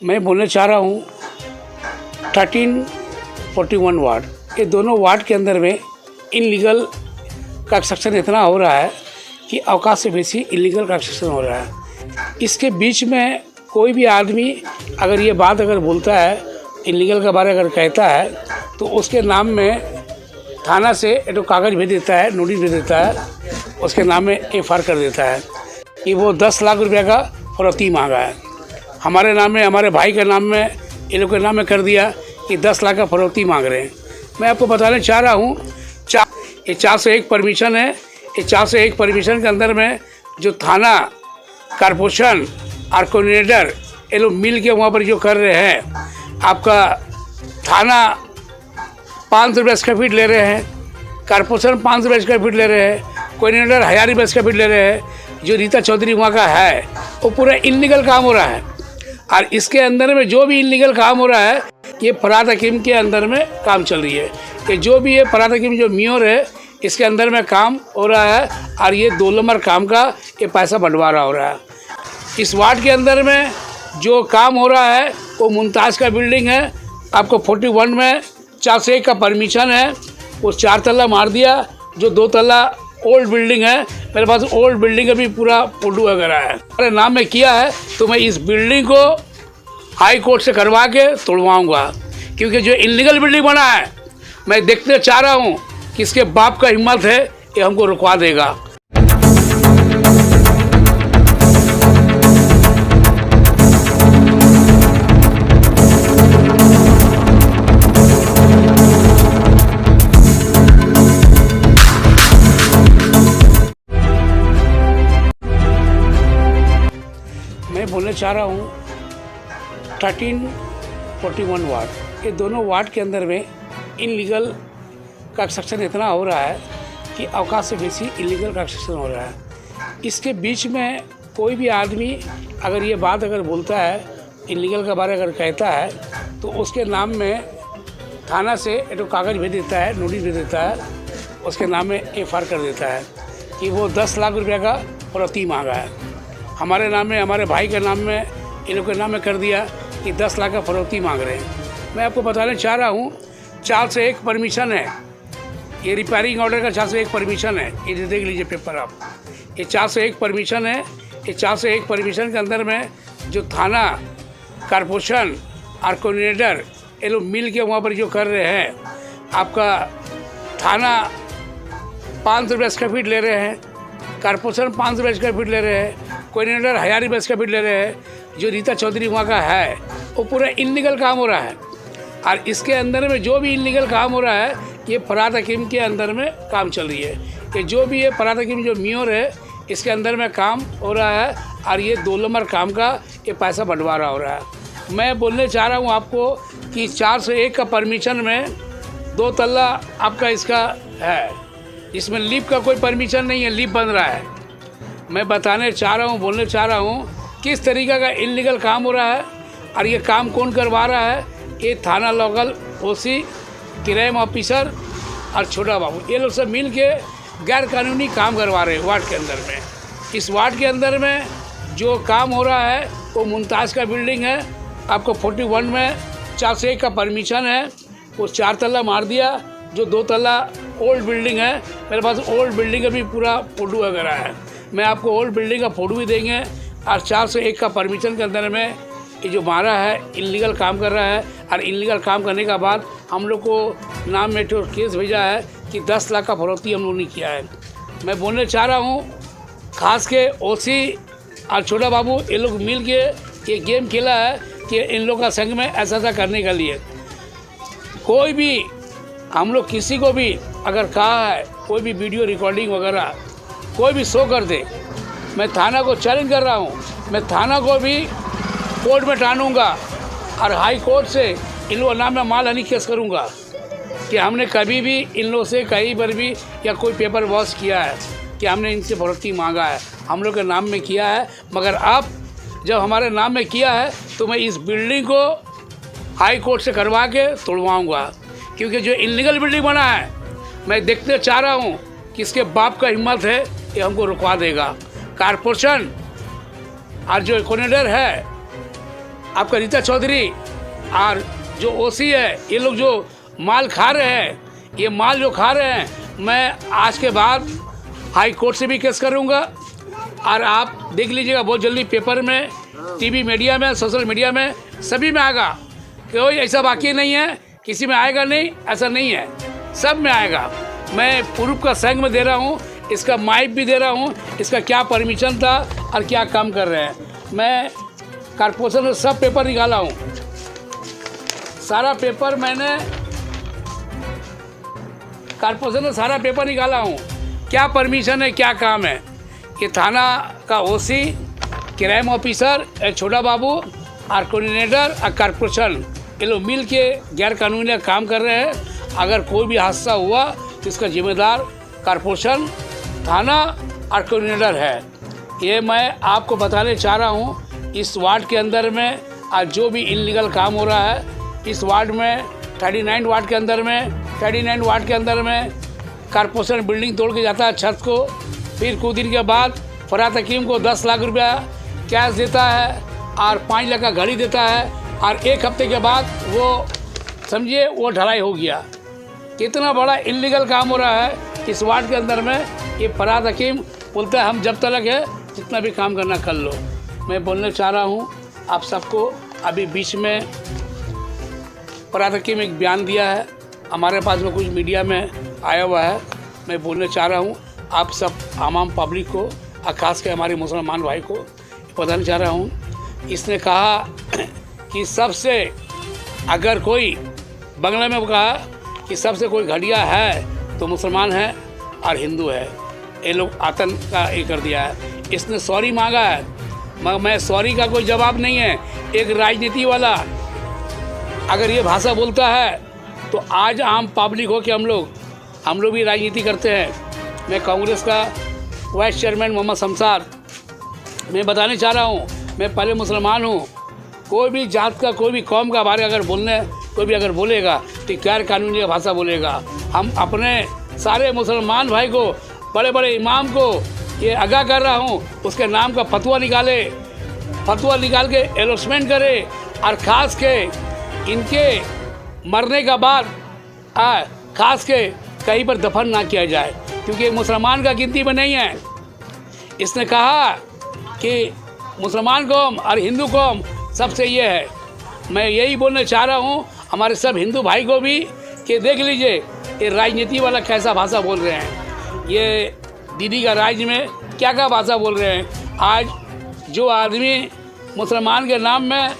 मैं बोलना चाह रहा हूँ 1341 वार्ड, ये दोनों वार्ड के अंदर में इनलीगल कंस्ट्रक्शन इतना हो रहा है कि औकात से बेसी इलीगल कंस्ट्रक्शन हो रहा है। इसके बीच में कोई भी आदमी अगर ये बात अगर बोलता है, इलीगल के बारे अगर कहता है, तो उसके नाम में थाना से एक कागज़ भेज देता है, नोटिस भेज देता है, उसके नाम में एफआईआर कर देता है कि वो 10 लाख रुपये का फरौती मांगा है। हमारे नाम में, हमारे भाई के नाम में, इन लोग के नाम में कर दिया कि 10 लाख का फरौती मांग रहे हैं। मैं आपको बताना चाह रहा हूँ, ये 401 परमिशन है। ये 401 परमिशन के अंदर में जो थाना, कारपोरेशन और कोऑर्डिनेटर ये लोग मिल के वहाँ पर जो कर रहे हैं, आपका थाना 500 रुपये स्क्वायर फीट ले रहे हैं, कारपोरेशन 500 रुपये स्क्वायर फीट ले रहे हैं, कोऑर्डिनेटर 1000 रुपये स्क्वायर फीट ले रहे हैं। जो रीता चौधरी वहाँ का है वो पूरा इलीगल काम हो रहा है। और इसके अंदर में जो भी इलीगल काम हो रहा है, ये फराद हकीम के अंदर में काम चल रही है। कि जो भी ये फराद हकीम जो मेयर है, इसके अंदर में काम हो रहा है और ये 2 नंबर काम का ये पैसा बंटवारा हो रहा है। इस वार्ड के अंदर में जो काम हो रहा है वो मुमताज़ का बिल्डिंग है। आपको 41 में 401 का परमिशन है, वो 4 तल्ला मार दिया। जो 2 तल्ला ओल्ड बिल्डिंग है, मेरे पास ओल्ड बिल्डिंग का भी पूरा फोटो वगैरह है, मेरे नाम में किया है। तो मैं इस बिल्डिंग को हाई कोर्ट से करवा के तोड़वाऊँगा, क्योंकि जो इलीगल बिल्डिंग बना है, मैं देखते चाह रहा हूँ कि इसके बाप का हिम्मत है ये हमको रुकवा देगा। मैं बोलना चाह रहा हूँ 1341 वार्ड, ये दोनों वार्ड के अंदर में इलीगल कंस्ट्रक्शन इतना हो रहा है कि औकात से बेसी इलीगल कंस्ट्रक्शन हो रहा है। इसके बीच में कोई भी आदमी अगर ये बात अगर बोलता है, इलीगल के बारे अगर कहता है, तो उसके नाम में थाना से एक कागज़ भेज देता है, नोटिस भेज देता है, उसके नाम में एफआईआर कर देता है कि वो 10 लाख रुपये का फरौती मांगा है। हमारे नाम में, हमारे भाई के नाम में, इन लोग के नाम में कर दिया कि 10 लाख का फरौती मांग रहे हैं। मैं आपको बताना चाह रहा हूँ 401 परमिशन है, ये रिपेयरिंग ऑर्डर का 401 परमिशन है। ये देख लीजिए पेपर आप, ये 401 परमिशन है। ये 401 परमिशन के अंदर में जो थाना, कारपोरेशन और कोऑर्डिनेटर ये लोग मिल के वहाँ पर जो कर रहे हैं, आपका थाना 500 रुपये स्क्वायर फीट ले रहे हैं, कारपोरेशन 500 रुपये स्क्वायर फीट ले रहे हैं, कोऑर्डिनेटर 1000 रुपये स्क्वायर फीट ले रहे हैं। जो रीता चौधरी वहाँ का है वो पूरा इलीगल काम हो रहा है। और इसके अंदर में जो भी इलीगल काम हो रहा है, ये फराद हकीम के अंदर में काम चल रही है। कि जो भी ये फराद हकीम जो मेयर है, इसके अंदर में काम हो रहा है और ये 2 नंबर काम का ये पैसा बंटवारा हो रहा है। मैं बोलने चाह रहा हूँ आपको कि 401 का परमिशन में 2 तल्ला आपका इसका है, इसमें लिफ्ट का कोई परमिशन नहीं है, लिफ्ट बन रहा है। मैं बताने चाह रहा हूँ, बोलने चाह रहा हूँ किस तरीक़े का इलीगल काम हो रहा है और ये काम कौन करवा रहा है। ये थाना लोकल ओसी, क्राइम ऑफिसर और छोटा बाबू, ये लोग सब मिल के गैर कानूनी काम करवा रहे हैं वार्ड के अंदर में। इस वार्ड के अंदर में जो काम हो रहा है वो मुमताज़ का बिल्डिंग है। आपको 41 में 401 का परमिशन है, वो 4 तल्ला मार दिया। जो 2 तल्ला ओल्ड बिल्डिंग है, मेरे पास ओल्ड बिल्डिंग का भी पूरा फोटो वगैरह है, मैं आपको ओल्ड बिल्डिंग का फ़ोटो भी देंगे। और 401 का परमिशन के अंदर में ये जो मारा है इलीगल काम कर रहा है। और इलीगल काम करने के बाद हम लोग को नाम में तो केस भेजा है कि 10 लाख का फरौती हम लोग ने किया है। मैं बोलने चाह रहा हूँ खास के ओसी और छोटा बाबू ये लोग मिल के ये गेम खेला है कि इन लोग का संग में ऐसा करने के लिए। कोई भी हम लोग किसी को भी अगर कहा है, कोई भी वीडियो रिकॉर्डिंग वगैरह कोई भी शो कर दे, मैं थाना को चैलेंज कर रहा हूँ, मैं थाना को भी कोर्ट में टानूंगा और हाई कोर्ट से इन लोगों नाम में मानहानि केस करूंगा कि हमने कभी भी इन लोगों से कहीं पर भी या कोई पेपर वॉश किया है कि हमने इनसे फरौती मांगा है, हम लोग के नाम में किया है। मगर अब जब हमारे नाम में किया है तो मैं इस बिल्डिंग को हाई कोर्ट से करवा के तोड़वाऊँगा, क्योंकि जो इलीगल बिल्डिंग बना है, मैं देखते चाह रहा हूँ कि इसके बाप का हिम्मत है ये हमको रुकवा देगा। कारपोरेशन और जो कोऑर्डिनेटर है आपका रीता चौधरी और जो ओसी है, ये लोग जो माल खा रहे हैं, ये माल जो खा रहे हैं, मैं आज के बाद हाई कोर्ट से भी केस करूँगा। और आप देख लीजिएगा बहुत जल्दी पेपर में, टीवी मीडिया में, सोशल मीडिया में, सभी में आएगा। कोई ऐसा बाकी नहीं है किसी में आएगा नहीं, ऐसा नहीं है, सब में आएगा। मैं प्रूफ का संग में दे रहा हूँ, इसका माइक भी दे रहा हूँ, इसका क्या परमिशन था और क्या काम कर रहे हैं। मैं कारपोरेशन में सब पेपर निकाला हूँ, सारा पेपर मैंने कारपोरेशन में सारा पेपर निकाला हूँ, क्या परमिशन है, क्या काम है। ये थाना का ओसी, क्राइम ऑफिसर, छोटा बाबू और कोऑर्डिनेटर और कारपोरेशन, ये लोग मिल के गैर कानूनी काम कर रहे हैं। अगर कोई भी हादसा हुआ तो इसका जिम्मेदार कारपोरेशन, थाना और कोऑर्डिनेटर है। ये मैं आपको बताने चाह रहा हूँ। इस वार्ड के अंदर में आज जो भी इलीगल काम हो रहा है, इस वार्ड में 39 वार्ड के अंदर में कारपोरेशन बिल्डिंग तोड़ के जाता है छत को, फिर कुछ दिन के बाद फरात हकीम को 10 लाख रुपया कैश देता है और 5 लाख का घड़ी देता है, और 1 हफ्ते के बाद वो समझिए वो ढलाई हो गया। कितना बड़ा इलीगल काम हो रहा है इस वार्ड के अंदर में। ये फरात हकीम बोलता है हम जब तक है जितना भी काम करना कर लो। मैं बोलना चाह रहा हूँ आप सबको, अभी बीच में फरात हकीम एक बयान दिया है, हमारे पास में कुछ मीडिया में आया हुआ है। मैं बोलना चाह रहा हूँ आप सब आम पब्लिक को, और खास कर हमारे मुसलमान भाई को बताना चाह रहा हूँ। इसने कहा कि सबसे, अगर कोई बंगला में कहा कि सबसे कोई घटिया है तो मुसलमान है और हिंदू है। ये लोग आतंक का ये कर दिया है। इसने सॉरी मांगा है, मगर मैं सॉरी का कोई जवाब नहीं है। एक राजनीति वाला अगर ये भाषा बोलता है तो आज आम पब्लिक हो कि हम लोग भी राजनीति करते हैं। मैं कांग्रेस का वाइस चेयरमैन मोहम्मद शमशाद, मैं बताने चाह रहा हूँ, मैं पहले मुसलमान हूँ। कोई भी जात का, कोई भी कौम का बारे अगर कोई भी अगर बोलेगा तो गैर कानूनी भाषा बोलेगा। हम अपने सारे मुसलमान भाई को, बड़े बड़े इमाम को ये आगाह कर रहा हूँ, उसके नाम का फतवा निकाल के एनाउंसमेंट करे, और ख़ास के इनके मरने का बाद ख़ास के कहीं पर दफन ना किया जाए, क्योंकि मुसलमान का गिनती में नहीं है। इसने कहा कि मुसलमान कौम और हिंदू कौम सबसे ये है। मैं यही बोलना चाह रहा हूँ हमारे सब हिंदू भाई को भी कि देख लीजिए ये राजनीति वाला कैसा भाषा बोल रहे हैं। ये दीदी का राज्य में क्या क्या भाषा बोल रहे हैं। आज जो आदमी मुसलमान के नाम में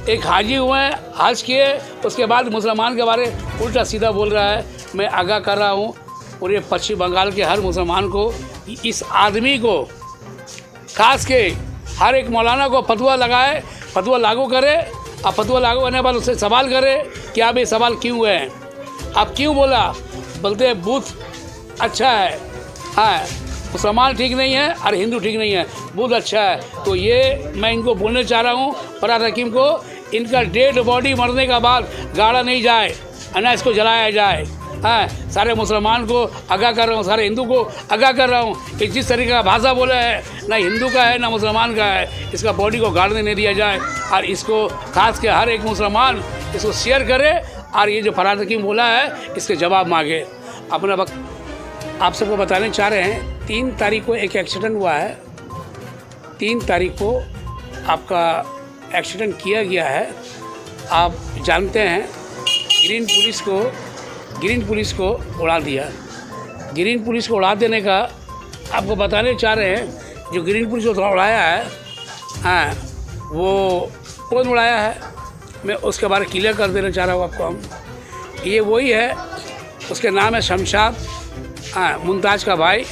एक हाजी हुए हैं, हज किए, उसके बाद मुसलमान के बारे उल्टा सीधा बोल रहा है। मैं आगाह कर रहा हूँ पूरे पश्चिम बंगाल के हर मुसलमान को, इस आदमी को, खास के हर एक मौलाना को फतवा लगाए, फतवा लागू करे, और फतवा लागू करने के बाद उससे सवाल करे कि आप ये सवाल क्यों हुए हैं, आप क्यों बोला। बोलते हैं बुद्ध अच्छा है, हाँ मुसलमान ठीक नहीं है और हिंदू ठीक नहीं है, बुद्ध अच्छा है। तो ये मैं इनको बोलना चाह रहा हूँ फरात हकीम को, इनका डेड बॉडी मरने के बाद गाड़ा नहीं जाए, ना इसको जलाया जाए। हाँ, सारे मुसलमान को आगाह कर रहा हूँ, सारे हिंदू को आगाह कर रहा हूँ कि जिस तरीके का भाषा बोला है, ना हिंदू का है ना मुसलमान का है, इसका बॉडी को गाड़ने नहीं दिया जाए। और इसको खास के हर एक मुसलमान इसको शेयर करे, और ये जो फरात हकीम बोला है इसके जवाब मांगे। अपना वक्त आप सबको बताने चाह रहे हैं, 3 तारीख को एक एक्सीडेंट हुआ है। 3 तारीख को आपका एक्सीडेंट किया गया है। आप जानते हैं ग्रीन पुलिस को उड़ा दिया। ग्रीन पुलिस को उड़ा देने का आपको बताने चाह रहे हैं, जो ग्रीन पुलिस को उड़ाया है, हाँ वो कौन उड़ाया है, मैं उसके बारे में क्लियर कर देना चाह रहा हूँ आपको। हम ये वही है, उसके नाम है शमशाद, हाँ मुमताज़ का भाई।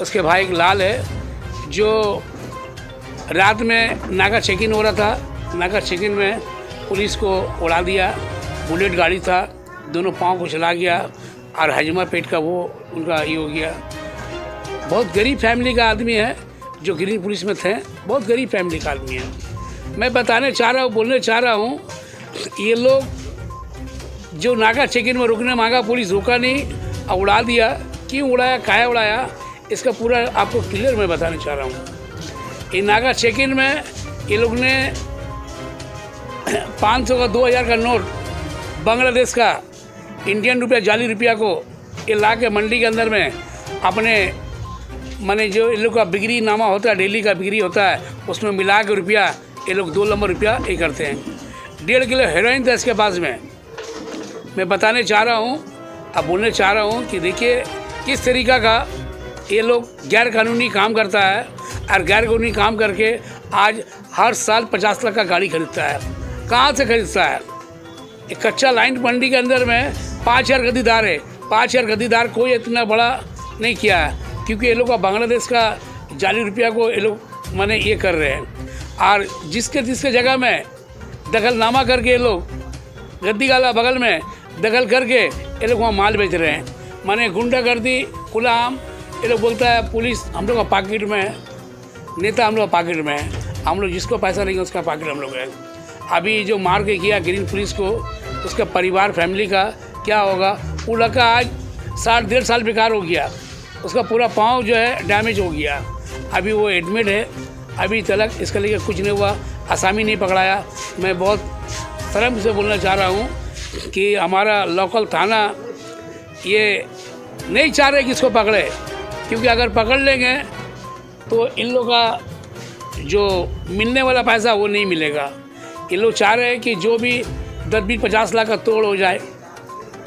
उसके भाई एक लाल है, जो रात में नाका चेकिंग हो रहा था, नाका चेकिंग में पुलिस को उड़ा दिया। बुलेट गाड़ी था, दोनों पाँव को चला गया, और हजमा पेट का वो उनका ये हो गया। बहुत गरीब फैमिली का आदमी है जो ग्रीन पुलिस में थे, बहुत गरीब फैमिली का आदमी है। मैं बताने चाह रहा हूँ, बोलने चाह रहा हूँ, ये लोग जो नाका चेकिंग में रुकने मांगा, पुलिस रोका नहीं और उड़ा दिया। क्यों उड़ाया, काहे उड़ाया, इसका पूरा आपको क्लियर मैं बताने चाह रहा हूँ। ये नाका चेकिंग में ये लोग ने 500 का 2000 का नोट बांग्लादेश का इंडियन रुपया जाली रुपया को ये ला के मंडी के अंदर में अपने माने जो इन लोग का बिक्री नामा होता है, डेली का बिक्री होता है, उसमें मिला के रुपया ये लोग 2 नंबर रुपया ये करते हैं। 1.5 किलो हेरोइन था इसके पास में। मैं बताने चाह रहा हूँ, अब बोलने चाह रहा हूँ कि देखिए किस तरीका का ये लोग गैर कानूनी काम करता है और गैर कानूनी काम करके आज हर साल 50 लाख का गाड़ी खरीदता है। कहाँ से खरीदता है? एक कच्चा लाइन मंडी के अंदर में 5000 गद्दीदार है। 5000 गद्दीदार कोई इतना बड़ा नहीं किया है, क्योंकि ये लोग का बांग्लादेश का जाली रुपया को ये लोग माने ये कर रहे हैं। और जिसके जगह में दखलनामा करके ये लोग गद्दी गाला बगल में दखल करके ये लोग वहाँ माल बेच रहे हैं। माने गुंडागर्दी खुला आम। ये लोग बोलता है पुलिस हम लोग का पॉकेट में है, नेता हम लोग का पॉकेट में है, हम लोग जिसको पैसा नहीं है उसका पॉकेट हम लोग है। अभी जो मार के किया ग्रीन पुलिस को, उसका परिवार फैमिली का क्या होगा? वो लड़का आज 1.5 साल बेकार हो गया, उसका पूरा पाँव जो है डैमेज हो गया। अभी वो एडमिट है, अभी तक इसके लिए कुछ नहीं हुआ, आसामी नहीं पकड़ाया। मैं बहुत शर्म से बोलना चाह रहा हूँ कि हमारा लोकल थाना ये नहीं चाह रहे कि इसको पकड़े, क्योंकि अगर पकड़ लेंगे तो इन लोगों का जो मिलने वाला पैसा वो नहीं मिलेगा। ये लोग चाह रहे हैं कि जो भी 10-20-50 लाख का तोड़ हो जाए।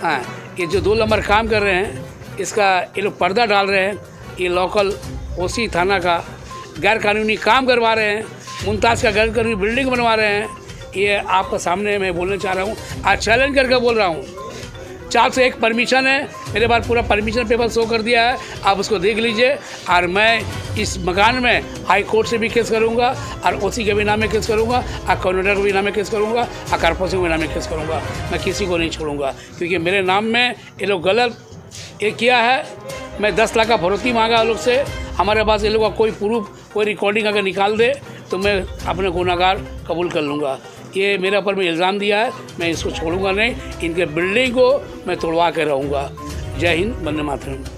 हाँ, ये जो 2 नंबर काम कर रहे हैं इसका ये लोग पर्दा डाल रहे हैं। ये लोकल ओसी थाना का गैर कानूनी काम करवा रहे हैं, मुमताज़ का गैर कानूनी बिल्डिंग बनवा रहे हैं। ये आपका सामने मैं बोलने चाह रहा हूँ, आज चैलेंज करके बोल रहा हूँ। 401 परमिशन है मेरे पास, पूरा परमिशन पेपर शो कर दिया है, आप उसको देख लीजिए। और मैं इस मकान में हाई कोर्ट से भी केस करूंगा और ओसी के भी नाम में केस करूंगा और कॉर्पोरेटर के भी नाम में केस करूंगा और कारपोरेशन के भी नाम में केस करूंगा। मैं किसी को नहीं छोड़ूंगा, क्योंकि मेरे नाम में ये लोग गलत ये किया है। मैं 10 लाख का फरोती मांगा लोग से, हमारे पास ये लोग का कोई प्रूफ, कोई रिकॉर्डिंग अगर निकाल दे तो मैं अपने गुनाहगार कबूल कर लूँगा। ये मेरे ऊपर में इल्ज़ाम दिया है, मैं इसको छोड़ूंगा नहीं। इनके बिल्डिंग को मैं तोड़वा के रहूँगा। जय हिंद, वंदे मातरम।